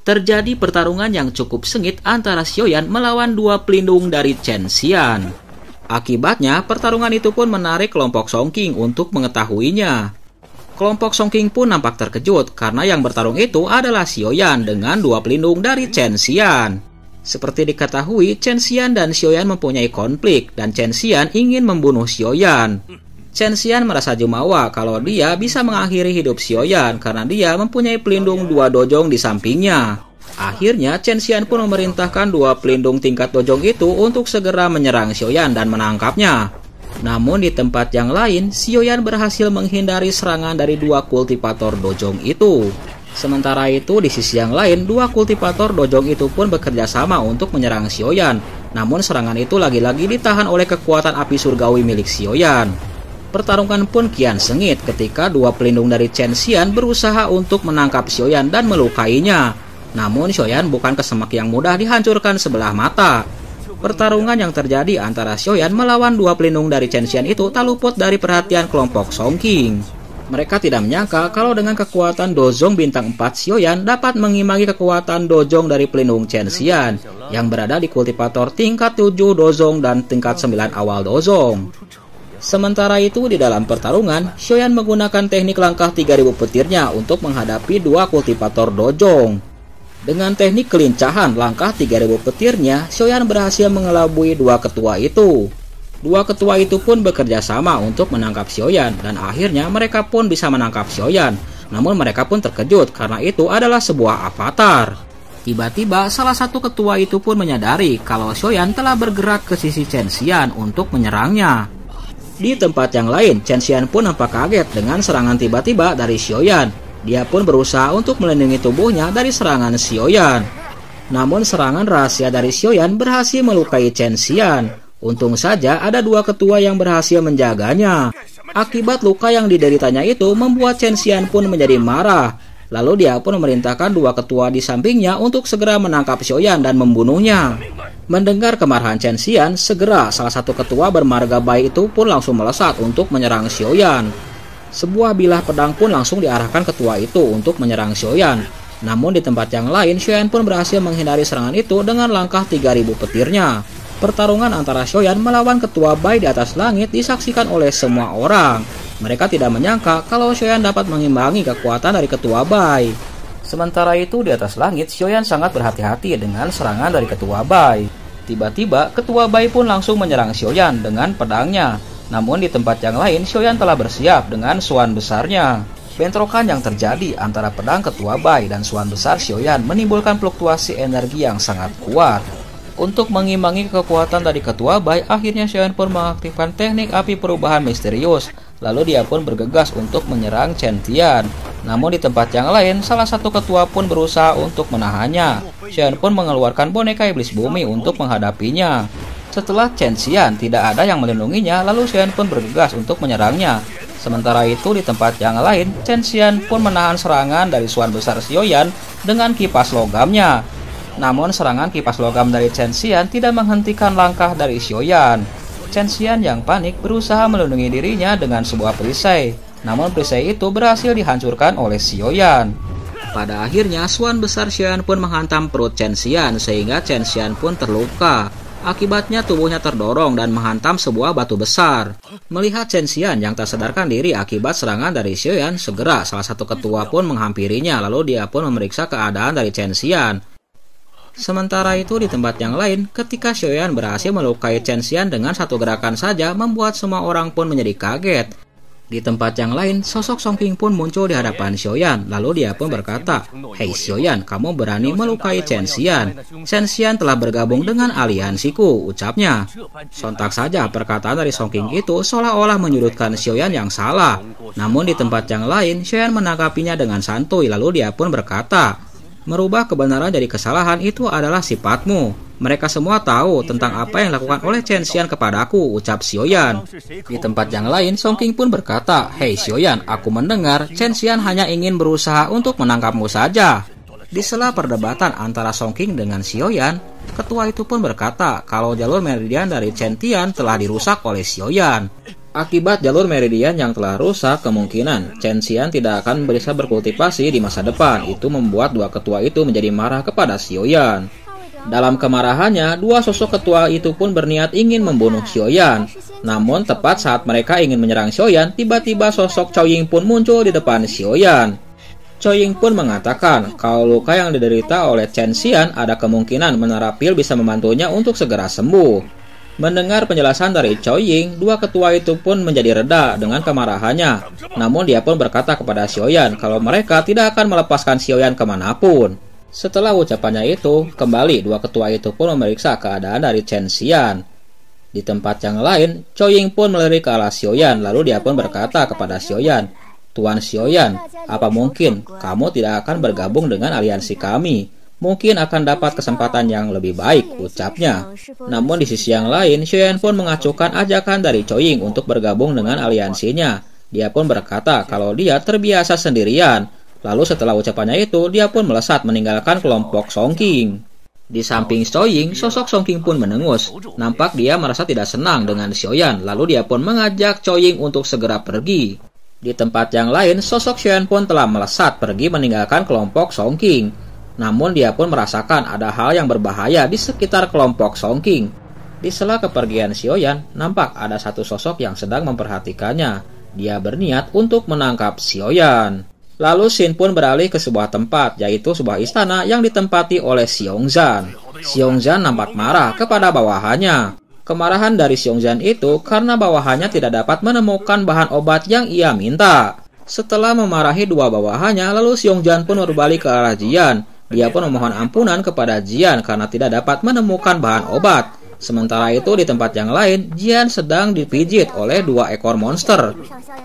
terjadi pertarungan yang cukup sengit antara Xiaoyan melawan dua pelindung dari Chen Xian. Akibatnya, pertarungan itu pun menarik kelompok Song Qing untuk mengetahuinya. Kelompok Song Qing pun nampak terkejut karena yang bertarung itu adalah Xiaoyan dengan dua pelindung dari Chen Xian. Seperti diketahui, Chen Xian dan Xiaoyan mempunyai konflik dan Chen Xian ingin membunuh Xiaoyan. Chen Xian merasa jumawa kalau dia bisa mengakhiri hidup Xiaoyan karena dia mempunyai pelindung dua dojong di sampingnya. Akhirnya, Chen Xian pun memerintahkan dua pelindung tingkat dojong itu untuk segera menyerang Xiaoyan dan menangkapnya. Namun di tempat yang lain, Xiaoyan berhasil menghindari serangan dari dua kultivator dojong itu. Sementara itu, di sisi yang lain, dua kultivator dojong itu pun bekerja sama untuk menyerang Xiaoyan. Namun serangan itu lagi-lagi ditahan oleh kekuatan api surgawi milik Xiaoyan. Pertarungan pun kian sengit ketika dua pelindung dari Chen Xian berusaha untuk menangkap Xiaoyan dan melukainya. Namun Xiaoyan bukan kesemak yang mudah dihancurkan sebelah mata. Pertarungan yang terjadi antara Xiaoyan melawan dua pelindung dari Chen Xian itu tak luput dari perhatian kelompok Song Qing. Mereka tidak menyangka kalau dengan kekuatan dojong bintang 4 Xiaoyan dapat mengimbangi kekuatan dojong dari pelindung Chen Xian yang berada di kultivator tingkat 7 dojong dan tingkat 9 awal dojong. Sementara itu di dalam pertarungan, Xiaoyan menggunakan teknik langkah 3000 petirnya untuk menghadapi dua kultivator dojong. Dengan teknik kelincahan langkah 3000 petirnya, Xiaoyan berhasil mengelabui dua ketua itu. Dua ketua itu pun bekerja sama untuk menangkap Xiaoyan dan akhirnya mereka pun bisa menangkap Xiaoyan. Namun mereka pun terkejut karena itu adalah sebuah avatar. Tiba-tiba salah satu ketua itu pun menyadari kalau Xiaoyan telah bergerak ke sisi Chen Xian untuk menyerangnya. Di tempat yang lain, Chen Xian pun nampak kaget dengan serangan tiba-tiba dari Xiaoyan. Dia pun berusaha untuk melindungi tubuhnya dari serangan Xiaoyan. Namun serangan rahasia dari Xiaoyan berhasil melukai Chen Xian. Untung saja ada dua ketua yang berhasil menjaganya. Akibat luka yang dideritanya itu membuat Chen Xian pun menjadi marah. Lalu dia pun memerintahkan dua ketua di sampingnya untuk segera menangkap Xiaoyan dan membunuhnya. Mendengar kemarahan Chen Xian, segera salah satu ketua bermarga baik itu pun langsung melesat untuk menyerang Xiaoyan. Sebuah bilah pedang pun langsung diarahkan ketua itu untuk menyerang Xiaoyan. Namun di tempat yang lain, Xiaoyan pun berhasil menghindari serangan itu dengan langkah 3000 petirnya. Pertarungan antara Xiaoyan melawan ketua Bai di atas langit disaksikan oleh semua orang. Mereka tidak menyangka kalau Xiaoyan dapat mengimbangi kekuatan dari ketua Bai. Sementara itu di atas langit, Xiaoyan sangat berhati-hati dengan serangan dari ketua Bai. Tiba-tiba, ketua Bai pun langsung menyerang Xiaoyan dengan pedangnya. Namun di tempat yang lain, Xiaoyan telah bersiap dengan suan besarnya. Bentrokan yang terjadi antara pedang ketua Bai dan suan besar Xiaoyan menimbulkan fluktuasi energi yang sangat kuat. Untuk mengimbangi kekuatan dari ketua Bai, akhirnya Xiaoyan pun mengaktifkan teknik api perubahan misterius. Lalu dia pun bergegas untuk menyerang Chen Tian. Namun di tempat yang lain, salah satu ketua pun berusaha untuk menahannya. Xiaoyan pun mengeluarkan boneka iblis bumi untuk menghadapinya. Setelah Chen Xian tidak ada yang melindunginya, lalu Xiaoyan pun bergegas untuk menyerangnya. Sementara itu di tempat yang lain, Chen Xian pun menahan serangan dari suan besar Xiaoyan dengan kipas logamnya. Namun serangan kipas logam dari Chen Xian tidak menghentikan langkah dari Xiaoyan. Chen Xian yang panik berusaha melindungi dirinya dengan sebuah perisai. Namun perisai itu berhasil dihancurkan oleh Xiaoyan. Pada akhirnya suan besar Xiaoyan pun menghantam perut Chen Xian sehingga Chen Xian pun terluka. Akibatnya tubuhnya terdorong dan menghantam sebuah batu besar. Melihat Chen Xian yang tak sadarkan diri akibat serangan dari Xiaoyan, segera salah satu ketua pun menghampirinya lalu dia pun memeriksa keadaan dari Chen Xian. Sementara itu di tempat yang lain, ketika Xiaoyan berhasil melukai Chen Xian dengan satu gerakan saja membuat semua orang pun menjadi kaget. Di tempat yang lain, sosok Song Qing pun muncul di hadapan Xiaoyan, lalu dia pun berkata, "Hei Xiaoyan, kamu berani melukai Chen Xian. Chen Xian telah bergabung dengan aliansiku," ucapnya. Sontak saja perkataan dari Song Qing itu seolah-olah menyudutkan Xiaoyan yang salah. Namun di tempat yang lain, Xiaoyan menanggapinya dengan santuy, lalu dia pun berkata, "Merubah kebenaran jadi kesalahan itu adalah sifatmu. Mereka semua tahu tentang apa yang dilakukan oleh Chen Xian kepadaku," ucap Xiaoyan. Di tempat yang lain, Song Qing pun berkata, "Hei Xiaoyan, aku mendengar Chen Xian hanya ingin berusaha untuk menangkapmu saja." Di sela perdebatan antara Song Qing dengan Xiaoyan, ketua itu pun berkata kalau jalur meridian dari Chen Tian telah dirusak oleh Xiaoyan. Akibat jalur meridian yang telah rusak, kemungkinan Chen Xian tidak akan bisa berkultivasi di masa depan. Itu membuat dua ketua itu menjadi marah kepada Xiaoyan. Dalam kemarahannya, dua sosok ketua itu pun berniat ingin membunuh Xiaoyan. Namun tepat saat mereka ingin menyerang Xiaoyan, tiba-tiba sosok Cao Ying pun muncul di depan Xiaoyan. Cao Ying pun mengatakan kalau luka yang diderita oleh Chen Xian ada kemungkinan Menara Pil bisa membantunya untuk segera sembuh. Mendengar penjelasan dari Cao Ying, dua ketua itu pun menjadi reda dengan kemarahannya. Namun dia pun berkata kepada Xiaoyan kalau mereka tidak akan melepaskan Xiaoyan kemanapun. Setelah ucapannya itu, kembali dua ketua itu pun memeriksa keadaan dari Chen Xian. Di tempat yang lain, Cao Ying pun melirik ke arah Xiaoyan, lalu dia pun berkata kepada Xiaoyan, "Tuan Xiaoyan, apa mungkin kamu tidak akan bergabung dengan aliansi kami? Mungkin akan dapat kesempatan yang lebih baik," ucapnya. Namun di sisi yang lain, Xiaoyan pun mengacuhkan ajakan dari Cao Ying untuk bergabung dengan aliansinya. Dia pun berkata kalau dia terbiasa sendirian. Lalu setelah ucapannya itu, dia pun melesat meninggalkan kelompok Songqing. Di samping Cao Ying, sosok Songqing pun menengus. Nampak dia merasa tidak senang dengan Xiaoyan, lalu dia pun mengajak Cao Ying untuk segera pergi. Di tempat yang lain, sosok Xiaoyan pun telah melesat pergi meninggalkan kelompok Songqing. Namun dia pun merasakan ada hal yang berbahaya di sekitar kelompok Songqing. Di sela kepergian Xiaoyan, nampak ada satu sosok yang sedang memperhatikannya. Dia berniat untuk menangkap Xiaoyan. Lalu Xin pun beralih ke sebuah tempat, yaitu sebuah istana yang ditempati oleh Xiongzhan. Xiongzhan nampak marah kepada bawahannya. Kemarahan dari Xiongzhan itu karena bawahannya tidak dapat menemukan bahan obat yang ia minta. Setelah memarahi dua bawahannya, lalu Xiongzhan pun berbalik ke arah Jian. Dia pun memohon ampunan kepada Jian karena tidak dapat menemukan bahan obat. Sementara itu di tempat yang lain, Jian sedang dipijit oleh dua ekor monster.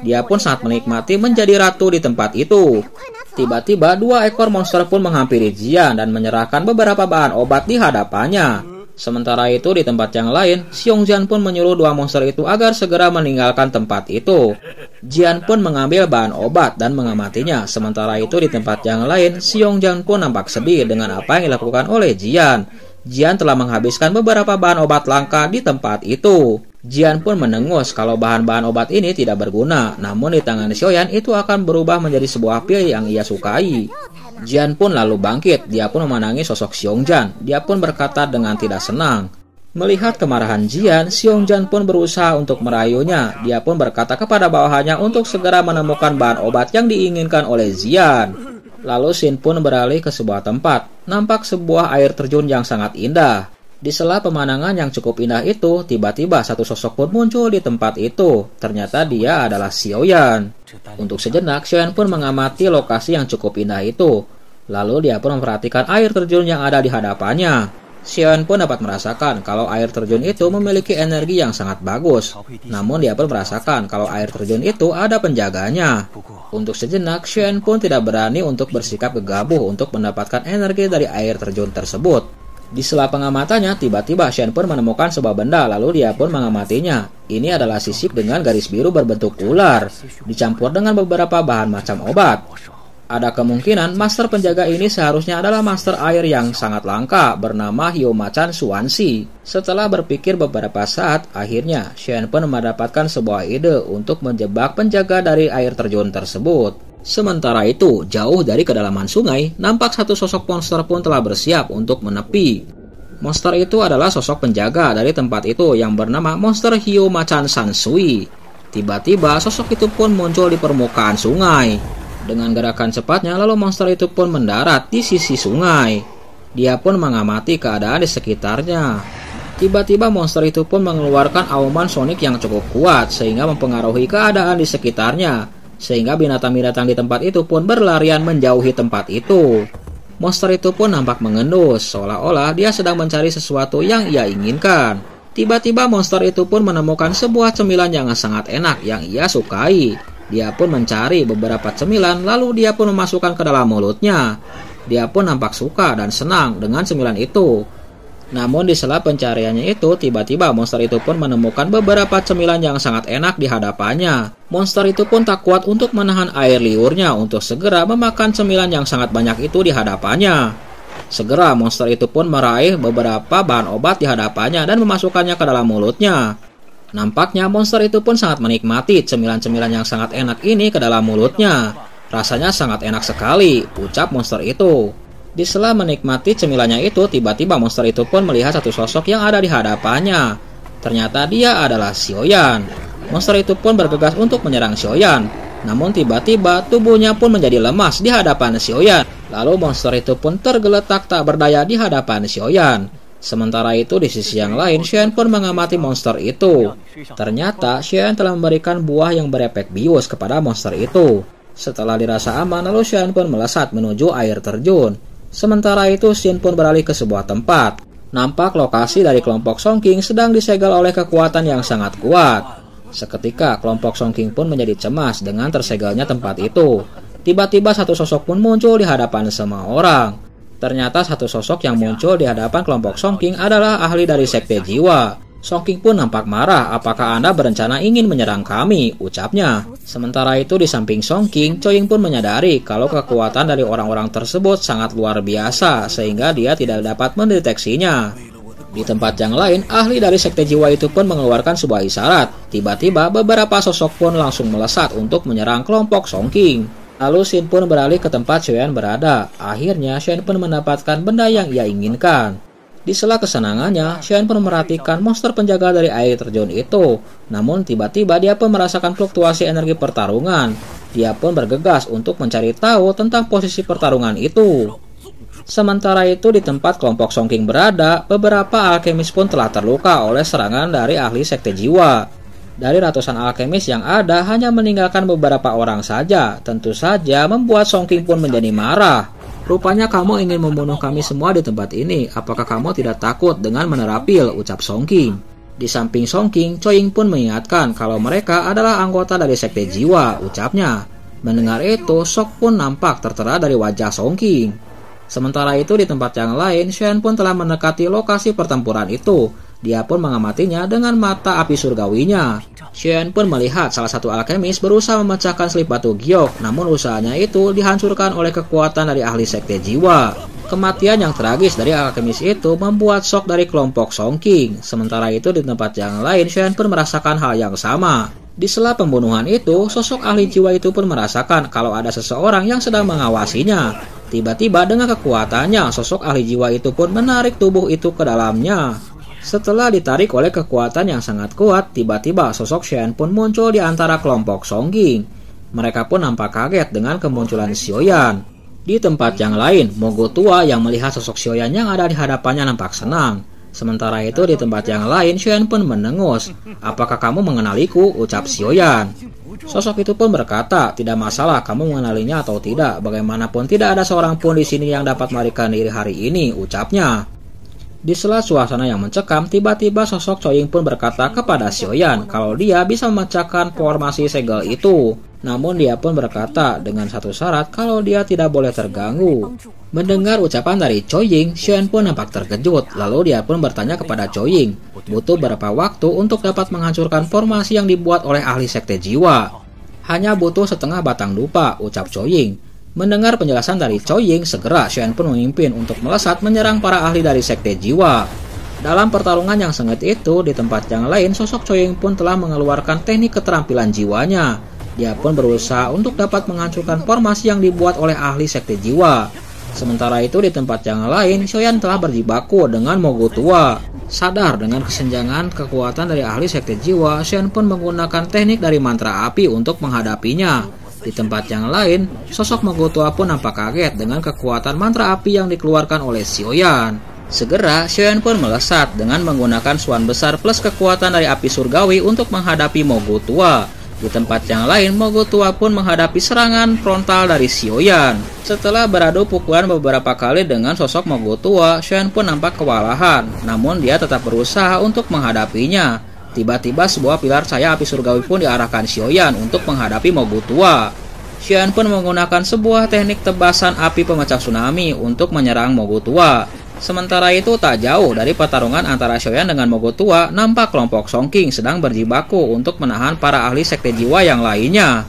Dia pun sangat menikmati menjadi ratu di tempat itu. Tiba-tiba dua ekor monster pun menghampiri Jian dan menyerahkan beberapa bahan obat di hadapannya. Sementara itu di tempat yang lain, Xiongzhan pun menyuruh dua monster itu agar segera meninggalkan tempat itu. Jian pun mengambil bahan obat dan mengamatinya. Sementara itu di tempat yang lain, Xiongzhan pun nampak sedih dengan apa yang dilakukan oleh Jian. Jian telah menghabiskan beberapa bahan obat langka di tempat itu. Jian pun menengus kalau bahan-bahan obat ini tidak berguna. Namun di tangan Xiaoyan itu akan berubah menjadi sebuah pil yang ia sukai. Jian pun lalu bangkit. Dia pun memandangi sosok Xiongzhan. Dia pun berkata dengan tidak senang. Melihat kemarahan Jian, Xiongzhan pun berusaha untuk merayunya. Dia pun berkata kepada bawahannya untuk segera menemukan bahan obat yang diinginkan oleh Jian. Lalu Xin pun beralih ke sebuah tempat. Nampak sebuah air terjun yang sangat indah. Di sela pemandangan yang cukup indah itu, tiba-tiba satu sosok pun muncul di tempat itu. Ternyata dia adalah Xiaoyan. Untuk sejenak, Xiaoyan pun mengamati lokasi yang cukup indah itu. Lalu dia pun memperhatikan air terjun yang ada di hadapannya. Xiaoyan pun dapat merasakan kalau air terjun itu memiliki energi yang sangat bagus. Namun dia pun merasakan kalau air terjun itu ada penjaganya. Untuk sejenak, Xiaoyan pun tidak berani untuk bersikap gegabah untuk mendapatkan energi dari air terjun tersebut. Di sela pengamatannya, tiba-tiba Xiaoyan pun menemukan sebuah benda, lalu dia pun mengamatinya. Ini adalah sisik dengan garis biru berbentuk ular, dicampur dengan beberapa bahan macam obat. Ada kemungkinan master penjaga ini seharusnya adalah master air yang sangat langka bernama Hyomacan Suansi. Setelah berpikir beberapa saat, akhirnya Xiaoyan pun mendapatkan sebuah ide untuk menjebak penjaga dari air terjun tersebut. Sementara itu, jauh dari kedalaman sungai, nampak satu sosok monster pun telah bersiap untuk menepi. Monster itu adalah sosok penjaga dari tempat itu yang bernama Monster Hyomacan Sansui. Tiba-tiba sosok itu pun muncul di permukaan sungai. Dengan gerakan cepatnya, lalu monster itu pun mendarat di sisi sungai. Dia pun mengamati keadaan di sekitarnya. Tiba-tiba monster itu pun mengeluarkan auman sonik yang cukup kuat sehingga mempengaruhi keadaan di sekitarnya. Sehingga binatang-binatang di tempat itu pun berlarian menjauhi tempat itu. Monster itu pun nampak mengendus, seolah-olah dia sedang mencari sesuatu yang ia inginkan. Tiba-tiba monster itu pun menemukan sebuah cemilan yang sangat enak yang ia sukai. Dia pun mencari beberapa cemilan, lalu dia pun memasukkan ke dalam mulutnya. Dia pun nampak suka dan senang dengan cemilan itu. Namun di sela pencariannya itu, tiba-tiba monster itu pun menemukan beberapa cemilan yang sangat enak di hadapannya. Monster itu pun tak kuat untuk menahan air liurnya untuk segera memakan cemilan yang sangat banyak itu di hadapannya. Segera monster itu pun meraih beberapa bahan obat di hadapannya dan memasukkannya ke dalam mulutnya. Nampaknya monster itu pun sangat menikmati cemilan-cemilan yang sangat enak ini ke dalam mulutnya. Rasanya sangat enak sekali, ucap monster itu. Di sela menikmati cemilannya itu, tiba-tiba monster itu pun melihat satu sosok yang ada di hadapannya. Ternyata dia adalah Xiaoyan. Monster itu pun bergegas untuk menyerang Xiaoyan. Namun tiba-tiba tubuhnya pun menjadi lemas di hadapan Xiaoyan. Lalu monster itu pun tergeletak tak berdaya di hadapan Xiaoyan. Sementara itu di sisi yang lain, Xiaoyan pun mengamati monster itu. Ternyata Xiaoyan telah memberikan buah yang berefek bius kepada monster itu. Setelah dirasa aman, lalu Xiaoyan pun melesat menuju air terjun. Sementara itu Xin pun beralih ke sebuah tempat. Nampak lokasi dari kelompok Song King sedang disegel oleh kekuatan yang sangat kuat. Seketika kelompok Song King pun menjadi cemas dengan tersegelnya tempat itu. Tiba-tiba satu sosok pun muncul di hadapan semua orang. Ternyata satu sosok yang muncul di hadapan kelompok Song King adalah ahli dari Sekte Jiwa. Song King pun nampak marah. Apakah Anda berencana ingin menyerang kami? Ucapnya. Sementara itu di samping Song King, Chou Ying pun menyadari kalau kekuatan dari orang-orang tersebut sangat luar biasa sehingga dia tidak dapat mendeteksinya. Di tempat yang lain, ahli dari Sekte Jiwa itu pun mengeluarkan sebuah isyarat. Tiba-tiba beberapa sosok pun langsung melesat untuk menyerang kelompok Song King. Lalu Xin pun beralih ke tempat Xiaoyan berada. Akhirnya Xiaoyan pun mendapatkan benda yang ia inginkan. Di sela kesenangannya, Xiaoyan pun memperhatikan monster penjaga dari air terjun itu. Namun tiba-tiba dia pun merasakan fluktuasi energi pertarungan. Dia pun bergegas untuk mencari tahu tentang posisi pertarungan itu. Sementara itu di tempat kelompok Song King berada, beberapa alkemis pun telah terluka oleh serangan dari ahli Sekte Jiwa. Dari ratusan alkemis yang ada, hanya meninggalkan beberapa orang saja. Tentu saja membuat Song King pun menjadi marah. Rupanya kamu ingin membunuh kami semua di tempat ini. Apakah kamu tidak takut dengan menerapil? Ucap Song King. Di samping Song King, Chou Ying pun mengingatkan kalau mereka adalah anggota dari Sekte Jiwa, ucapnya. Mendengar itu, Sok pun nampak tertera dari wajah Song King. Sementara itu di tempat yang lain, Xiaoyan pun telah mendekati lokasi pertempuran itu. Dia pun mengamatinya dengan mata api surgawinya. Xiaoyan pun melihat salah satu alkemis berusaha memecahkan selip batu giok, namun usahanya itu dihancurkan oleh kekuatan dari ahli Sekte Jiwa. Kematian yang tragis dari alkemis itu membuat Sok dari kelompok Song King. Sementara itu di tempat yang lain, Xiaoyan pun merasakan hal yang sama. Di sela pembunuhan itu, sosok ahli jiwa itu pun merasakan kalau ada seseorang yang sedang mengawasinya. Tiba-tiba dengan kekuatannya, sosok ahli jiwa itu pun menarik tubuh itu ke dalamnya. Setelah ditarik oleh kekuatan yang sangat kuat, tiba-tiba sosok Xiaoyan pun muncul di antara kelompok Song King. Mereka pun nampak kaget dengan kemunculan Xiaoyan. Di tempat yang lain, Mogo tua yang melihat sosok Xiaoyan yang ada di hadapannya nampak senang. Sementara itu di tempat yang lain, Xiaoyan pun mendengus. Apakah kamu mengenaliku? Ucap Xiaoyan. Sosok itu pun berkata, tidak masalah kamu mengenalinya atau tidak. Bagaimanapun tidak ada seorang pun di sini yang dapat melarikan diri hari ini, ucapnya. Di sela suasana yang mencekam, tiba-tiba sosok Chou Ying pun berkata kepada Xiaoyan kalau dia bisa memecahkan formasi segel itu. Namun dia pun berkata dengan satu syarat kalau dia tidak boleh terganggu. Mendengar ucapan dari Chou Ying, Xiaoyan pun nampak terkejut. Lalu dia pun bertanya kepada Chou Ying, butuh berapa waktu untuk dapat menghancurkan formasi yang dibuat oleh ahli Sekte Jiwa? Hanya butuh setengah batang dupa, ucap Chou Ying. Mendengar penjelasan dari Chou Ying, segera Xiaoyan pun memimpin untuk melesat menyerang para ahli dari Sekte Jiwa. Dalam pertarungan yang sengit itu, di tempat yang lain, sosok Chou Ying pun telah mengeluarkan teknik keterampilan jiwanya. Dia pun berusaha untuk dapat menghancurkan formasi yang dibuat oleh ahli Sekte Jiwa. Sementara itu di tempat yang lain, Xiaoyan telah berjibaku dengan Mogo tua. Sadar dengan kesenjangan kekuatan dari ahli Sekte Jiwa, Xiaoyan pun menggunakan teknik dari mantra api untuk menghadapinya. Di tempat yang lain, sosok Mogo tua pun nampak kaget dengan kekuatan mantra api yang dikeluarkan oleh Xiaoyan. Segera, Xiaoyan pun melesat dengan menggunakan suan besar plus kekuatan dari api surgawi untuk menghadapi Mogo tua. Di tempat yang lain, Mogo tua pun menghadapi serangan frontal dari Xiaoyan. Setelah beradu pukulan beberapa kali dengan sosok Mogo tua, Xiaoyan pun nampak kewalahan. Namun dia tetap berusaha untuk menghadapinya. Tiba-tiba sebuah pilar cahaya api surgawi pun diarahkan Xiaoyan untuk menghadapi Mogo tua. Xiaoyan pun menggunakan sebuah teknik tebasan api pemecah tsunami untuk menyerang Mogo tua. Sementara itu tak jauh dari pertarungan antara Xiaoyan dengan Mogo tua, nampak kelompok Song King sedang berjibaku untuk menahan para ahli Sekte Jiwa yang lainnya.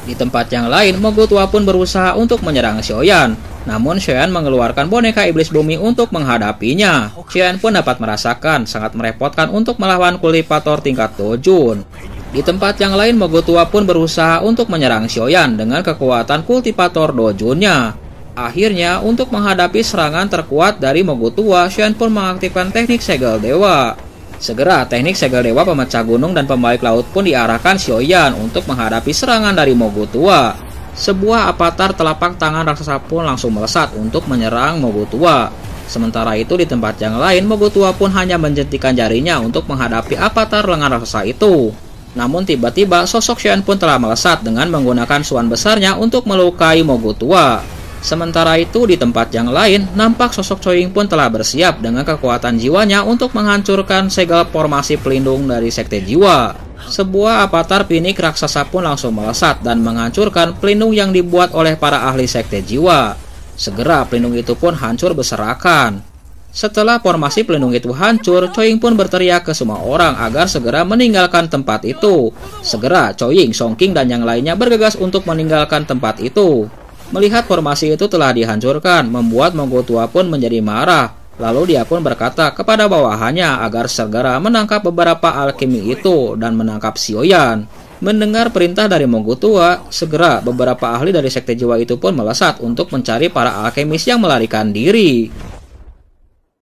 Di tempat yang lain, Mogu Tua pun berusaha untuk menyerang Xiaoyan. Namun Xiaoyan mengeluarkan boneka iblis bumi untuk menghadapinya. Xiaoyan pun dapat merasakan sangat merepotkan untuk melawan kultivator tingkat Dojun. Di tempat yang lain, Mogu Tua pun berusaha untuk menyerang Xiaoyan dengan kekuatan kultivator Dojunnya. Akhirnya, untuk menghadapi serangan terkuat dari Mogu Tua, Xiaoyan pun mengaktifkan teknik segel dewa. Segera, teknik segel dewa pemecah gunung dan pembalik laut pun diarahkan Xiaoyan untuk menghadapi serangan dari Mogu Tua. Sebuah avatar telapak tangan raksasa pun langsung melesat untuk menyerang Mogu Tua. Sementara itu di tempat yang lain, Mogu Tua pun hanya menjentikan jarinya untuk menghadapi avatar lengan raksasa itu. Namun tiba-tiba sosok Xiaoyan pun telah melesat dengan menggunakan suan besarnya untuk melukai Mogu Tua. Sementara itu di tempat yang lain, nampak sosok Chou Ying pun telah bersiap dengan kekuatan jiwanya untuk menghancurkan segel formasi pelindung dari Sekte Jiwa. Sebuah avatar pinik raksasa pun langsung melesat dan menghancurkan pelindung yang dibuat oleh para ahli Sekte Jiwa. Segera pelindung itu pun hancur berserakan. Setelah formasi pelindung itu hancur, Chou Ying pun berteriak ke semua orang agar segera meninggalkan tempat itu. Segera Chou Ying, Song King, dan yang lainnya bergegas untuk meninggalkan tempat itu. Melihat formasi itu telah dihancurkan, membuat Mogu Tua pun menjadi marah. Lalu dia pun berkata kepada bawahannya agar segera menangkap beberapa alkemi itu dan menangkap Xiaoyan. Mendengar perintah dari Mogu Tua, segera beberapa ahli dari Sekte Jiwa itu pun melesat untuk mencari para alkemis yang melarikan diri.